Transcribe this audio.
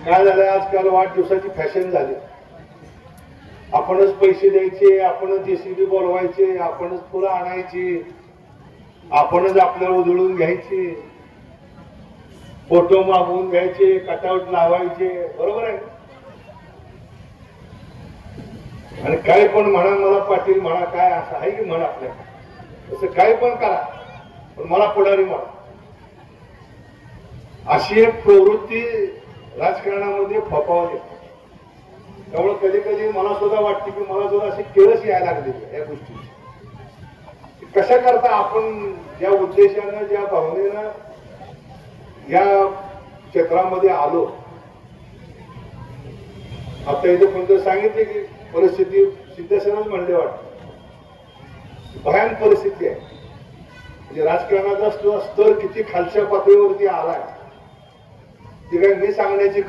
काय झालं, आजकाल वाढदिवसाची फॅशन झाली. आपणच पैसे द्यायचे, आपणच जेसीबी बोलवायचे, आपणच फुलं आणायची, आपणच आपल्याला उधळून घ्यायचे, फोटो मागवून घ्यायचे, कटआउट लावायचे. बरोबर आहे. आणि काय पण म्हणा, मला पाटील म्हणा, काय असं आहे की म्हणा, आपल्या तसं काय पण करा, पण मला पुढारी म्हणा, अशी एक प्रवृत्ती राजकारणामध्ये फोफावली. त्यामुळे कधी कधी मला सुद्धा वाटते की मला सुद्धा अशी किळस यायला लागली या गोष्टी. कशा करता आपण ज्या उद्देशानं, ज्या भावनेनं या क्षेत्रामध्ये आलो. आता इथे कोणतं सांगितले की परिस्थिती सिद्धेश्वरच म्हणले वाटत भयान परिस्थिती आहे. म्हणजे राजकारणाचा स्तर किती खालच्या पातळीवरती आलाय ते काय मी सांगण्याची